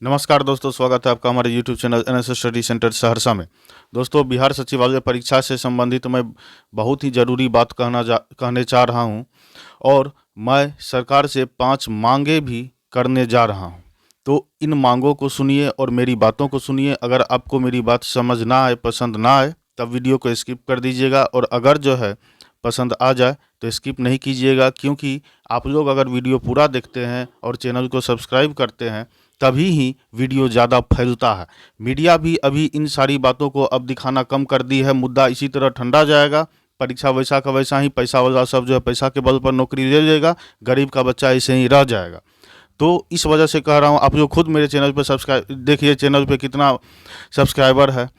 नमस्कार दोस्तों, स्वागत है आपका हमारे YouTube channel NSS study centre Saharsa में। दोस्तों, बिहार सचिवालय परीक्षा से संबंधित मैं बहुत ही ज़रूरी बात कहने चाह रहा हूं और मैं सरकार से 5 मांगे भी करने जा रहा हूं। तो इन मांगों को सुनिए और मेरी बातों को सुनिए। अगर आपको मेरी बात समझ ना आए, पसंद ना आए, तब वीडियो को स्किप कर दीजिएगा और अगर जो है पसंद आ जाए तो स्किप नहीं कीजिएगा, क्योंकि आप लोग अगर वीडियो पूरा देखते हैं और चैनल को सब्सक्राइब करते हैं तभी ही वीडियो ज़्यादा फैलता है। मीडिया भी अभी इन सारी बातों को अब दिखाना कम कर दी है। मुद्दा इसी तरह ठंडा जाएगा। परीक्षा वैसा का वैसा ही, पैसा वाला सब जो है पैसा के बल पर नौकरी ले लेगा, गरीब का बच्चा ऐसे ही रह जाएगा। तो इस वजह से कह रहा हूँ, आप जो खुद मेरे चैनल पर सब्सक्राइब देखिए, चैनल पे कितना सब्सक्राइबर है,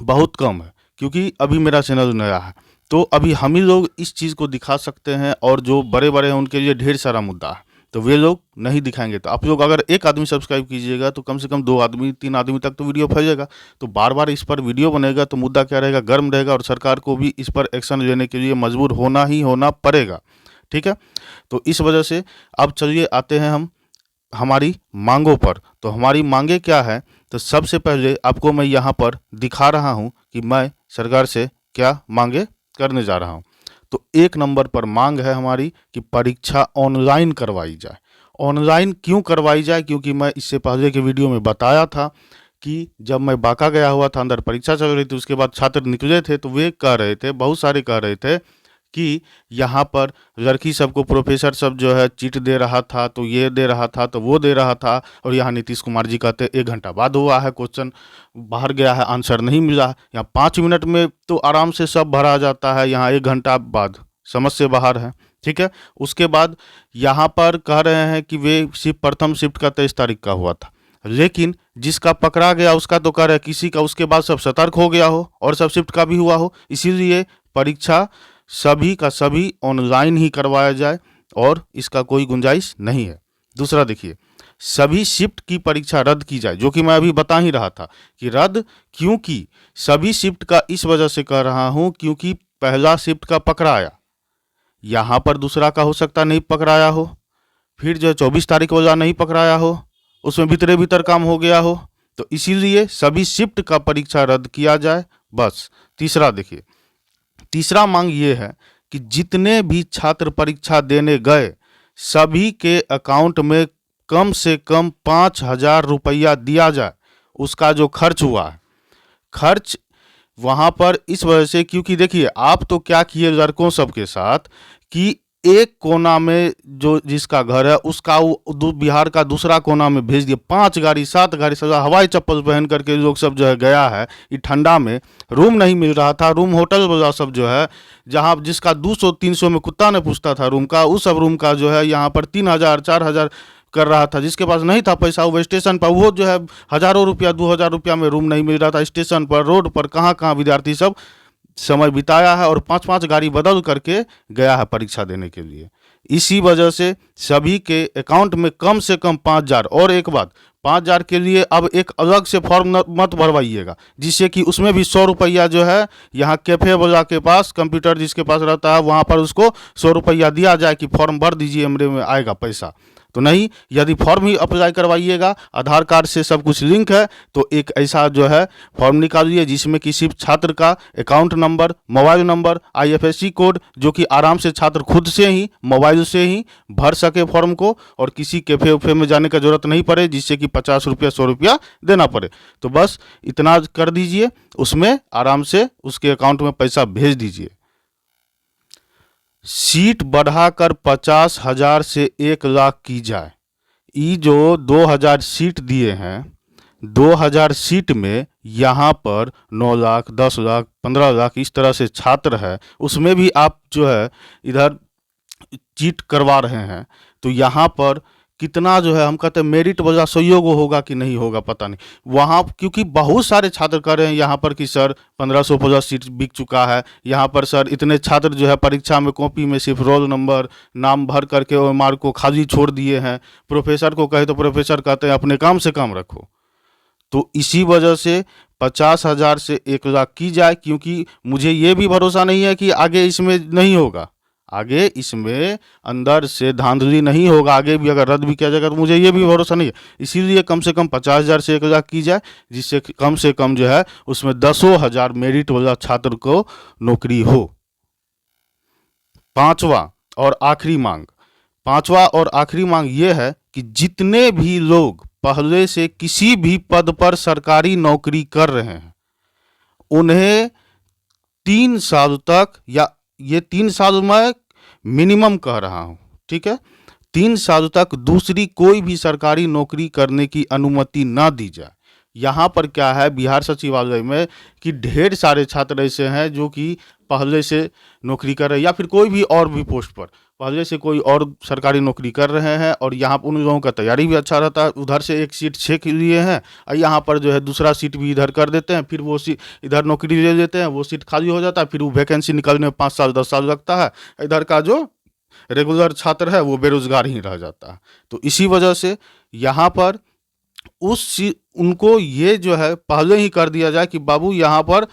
बहुत कम है, क्योंकि अभी मेरा चैनल नया है। तो अभी हम ही लोग इस चीज़ को दिखा सकते हैं और जो बड़े बड़े हैं उनके लिए ढेर सारा मुद्दा है, तो वे लोग नहीं दिखाएंगे। तो आप लोग अगर एक आदमी सब्सक्राइब कीजिएगा तो कम से कम 2 आदमी 3 आदमी तक तो वीडियो फैलेगा। तो बार बार इस पर वीडियो बनेगा तो मुद्दा क्या रहेगा, गर्म रहेगा और सरकार को भी इस पर एक्शन लेने के लिए मजबूर होना पड़ेगा। ठीक है, तो इस वजह से अब चलिए आते हैं हम हमारी मांगों पर। तो हमारी मांगे क्या है, तो सबसे पहले आपको मैं यहाँ पर दिखा रहा हूँ कि मैं सरकार से क्या मांगे करने जा रहा हूँ। तो 1 नंबर पर मांग है हमारी कि परीक्षा ऑनलाइन करवाई जाए। ऑनलाइन क्यों करवाई जाए, क्योंकि मैं इससे पहले के वीडियो में बताया था कि जब मैं बांका गया हुआ था, अंदर परीक्षा चल रही थी, उसके बाद छात्र निकले थे तो वे कह रहे थे, बहुत सारे कह रहे थे कि यहाँ पर लड़की सबको प्रोफेसर सब जो है चीट दे रहा था, तो ये दे रहा था, तो वो दे रहा था। और यहाँ नीतीश कुमार जी कहते 1 घंटा बाद हुआ है, क्वेश्चन बाहर गया है, आंसर नहीं मिला है। यहाँ 5 मिनट में तो आराम से सब भरा जाता है, यहाँ 1 घंटा बाद समझ से बाहर है। ठीक है, उसके बाद यहाँ पर कह रहे हैं कि वे सिर्फ प्रथम शिफ्ट का 23 तारीख का हुआ था, लेकिन जिसका पकड़ा गया उसका तो कह रहे हैं किसी का उसके बाद सब सतर्क हो गया हो और सब शिफ्ट का भी हुआ हो, इसीलिए परीक्षा सभी का सभी ऑनलाइन ही करवाया जाए और इसका कोई गुंजाइश नहीं है। दूसरा देखिए, सभी शिफ्ट की परीक्षा रद्द की जाए, जो कि मैं अभी बता ही रहा था कि रद्द, क्योंकि सभी शिफ्ट का इस वजह से कह रहा हूं क्योंकि पहला शिफ्ट का पकड़ाया, यहाँ पर दूसरा का हो सकता नहीं पकड़ाया हो, फिर जो 24 तारीख वाला नहीं पकड़ाया हो, उसमें भीतर काम हो गया हो, तो इसीलिए सभी शिफ्ट का परीक्षा रद्द किया जाए बस। तीसरा देखिए, तीसरा मांग ये है कि जितने भी छात्र परीक्षा देने गए सभी के अकाउंट में कम से कम 5,000 रुपया दिया जाए। उसका जो खर्च हुआ है, खर्च वहाँ पर इस वजह से, क्योंकि देखिए आप तो क्या किए लड़कों सबके साथ कि एक कोना में जो जिसका घर है उसका वो बिहार का दूसरा कोना में भेज दिए। 5 गाड़ी 7 गाड़ी सजा हवाई चप्पल पहन करके लोग सब जो है गया है। ये ठंडा में रूम नहीं मिल रहा था, रूम होटल वाला सब जो है, जहाँ जिसका 200-300 में कुत्ता ने पूछता था रूम का, उस सब रूम का जो है यहाँ पर 3,000-4,000 कर रहा था। जिसके पास नहीं था पैसा वो स्टेशन पर, वो जो है हज़ारों रुपया 2,000 रुपया में रूम नहीं मिल रहा था। स्टेशन पर, रोड पर, कहाँ कहाँ विद्यार्थी सब समय बिताया है और 5-5 गाड़ी बदल करके गया है परीक्षा देने के लिए। इसी वजह से सभी के अकाउंट में कम से कम 5,000। और एक बात, 5,000 के लिए अब एक अलग से फॉर्म मत भरवाइएगा, जिससे कि उसमें भी 100 रुपया जो है यहाँ कैफे वाला के पास, कंप्यूटर जिसके पास रहता है वहाँ पर उसको 100 रुपया दिया जाए कि फॉर्म भर दीजिए, मेरे में आएगा पैसा। तो नहीं, यदि फॉर्म ही अप्लाई करवाइएगा, आधार कार्ड से सब कुछ लिंक है, तो एक ऐसा जो है फॉर्म निकालिए जिसमें कि सिर्फ छात्र का account number, mobile number, IFSC code, जो कि आराम से छात्र खुद से ही मोबाइल से ही भर सके फॉर्म को और किसी कैफे उफे में जाने का जरूरत नहीं पड़े, जिससे कि 50 रुपया 100 रुपया देना पड़े। तो बस इतना कर दीजिए, उसमें आराम से उसके अकाउंट में पैसा भेज दीजिए। सीट बढ़ाकर 50,000 से 1,00,000 की जाए। ये जो 2,000 सीट दिए हैं, 2,000 सीट में यहाँ पर 9 लाख, 10 लाख, 15 लाख इस तरह से छात्र है, उसमें भी आप जो है इधर चीट करवा रहे हैं। तो यहाँ पर कितना जो है, हम कहते हैं मेरिट वाला सहयोग होगा कि नहीं होगा पता नहीं वहाँ, क्योंकि बहुत सारे छात्र कर रहे हैं यहाँ पर कि सर 1,500 प्लस सीट बिक चुका है, यहाँ पर सर इतने छात्र जो है परीक्षा में कॉपी में सिर्फ रोल नंबर नाम भर करके OMR को खाली छोड़ दिए हैं। प्रोफेसर को कहे तो प्रोफेसर कहते हैं अपने काम से काम रखो। तो इसी वजह से 50,000 से 1,00,000 की जाए, क्योंकि मुझे ये भी भरोसा नहीं है कि आगे इसमें नहीं होगा, आगे इसमें अंदर से धांधली नहीं होगा। आगे भी अगर रद्द भी किया जाएगा तो मुझे ये भी भरोसा नहीं है। इसीलिए कम से कम 50,000 से 1,00,000 की जाए, जिससे कम से कम जो है उसमें 10,000 मेरिट वाला छात्र को नौकरी हो। पांचवा और आखिरी मांग ये है कि जितने भी लोग पहले से किसी भी पद पर सरकारी नौकरी कर रहे हैं उन्हें 3 साल तक, या ये 3 साल मैं मिनिमम कह रहा हूं, ठीक है, 3 साल तक दूसरी कोई भी सरकारी नौकरी करने की अनुमति ना दी जाए। यहाँ पर क्या है बिहार सचिवालय में कि ढेर सारे छात्र ऐसे हैं जो कि पहले से नौकरी कर रहे हैं, या फिर कोई भी और भी पोस्ट पर पहले से कोई और सरकारी नौकरी कर रहे हैं, और यहाँ पर उन लोगों का तैयारी भी अच्छा रहता है। उधर से एक सीट छेक लिए हैं और यहाँ पर जो है दूसरा सीट भी इधर कर देते हैं, फिर वो सीट इधर नौकरी ले लेते हैं, वो सीट खाली हो जाता है, फिर वो वैकेंसी निकलने में 5 साल 10 साल लगता है। इधर का जो रेगुलर छात्र है वो बेरोजगार ही रह जाता है। तो इसी वजह से यहाँ पर उनको ये जो है पहले ही कर दिया जाए कि बाबू यहाँ पर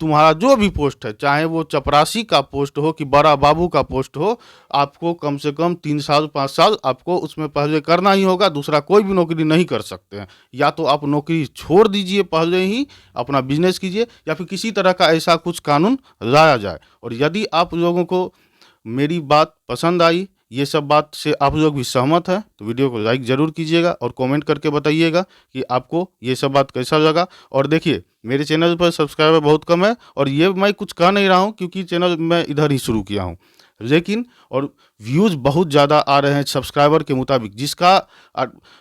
तुम्हारा जो भी पोस्ट है, चाहे वो चपरासी का पोस्ट हो कि बड़ा बाबू का पोस्ट हो, आपको कम से कम 3 साल 5 साल आपको उसमें पहले करना ही होगा। दूसरा कोई भी नौकरी नहीं कर सकते हैं। या तो आप नौकरी छोड़ दीजिए, पहले ही अपना बिजनेस कीजिए, या फिर किसी तरह का ऐसा कुछ कानून लाया जाए। और यदि आप लोगों को मेरी बात पसंद आई, ये सब बात से आप लोग भी सहमत हैं, तो वीडियो को लाइक ज़रूर कीजिएगा और कमेंट करके बताइएगा कि आपको ये सब बात कैसा लगा। और देखिए मेरे चैनल पर सब्सक्राइबर बहुत कम है, और ये मैं कुछ कह नहीं रहा हूँ क्योंकि चैनल मैं इधर ही शुरू किया हूँ, लेकिन और व्यूज़ बहुत ज़्यादा आ रहे हैं सब्सक्राइबर के मुताबिक। जिसका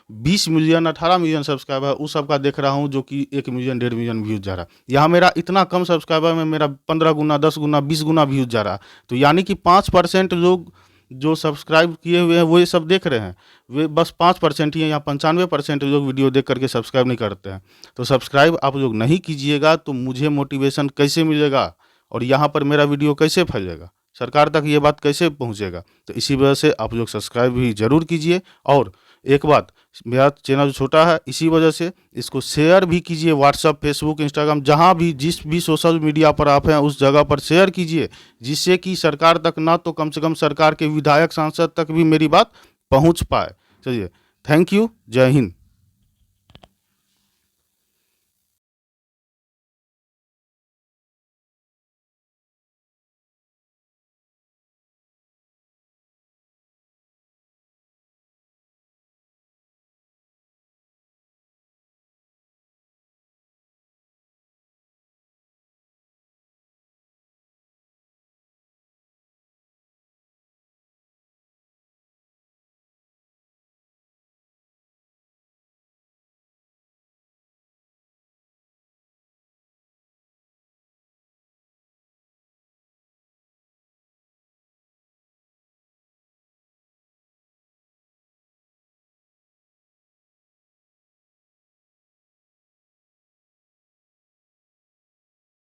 20 मिलियन 18 मिलियन सब्सक्राइबर है उस सबका देख रहा हूँ जो कि 1 मिलियन 1.5 मिलियन व्यूज़ जा रहा है। यहाँ मेरा इतना कम सब्सक्राइबर में मेरा 15 गुना 10 गुना 20 गुना व्यूज़ जा रहा है। तो यानी कि 5% लोग जो सब्सक्राइब किए हुए हैं वो ये सब देख रहे हैं, वे बस 5% ही हैं। यहाँ 95% लोग वीडियो देख करके सब्सक्राइब नहीं करते हैं। तो सब्सक्राइब आप लोग नहीं कीजिएगा तो मुझे मोटिवेशन कैसे मिलेगा, और यहाँ पर मेरा वीडियो कैसे फैलेगा, सरकार तक ये बात कैसे पहुँचेगा। तो इसी वजह से आप लोग सब्सक्राइब भी ज़रूर कीजिए। और एक बात, मेरा चैनल छोटा है, इसी वजह से इसको शेयर भी कीजिए। व्हाट्सअप, फेसबुक, इंस्टाग्राम, जहाँ भी जिस भी सोशल मीडिया पर आप हैं उस जगह पर शेयर कीजिए, जिससे कि सरकार तक ना तो कम से कम सरकार के विधायक सांसद तक भी मेरी बात पहुंच पाए। चलिए, थैंक यू, जय हिंद।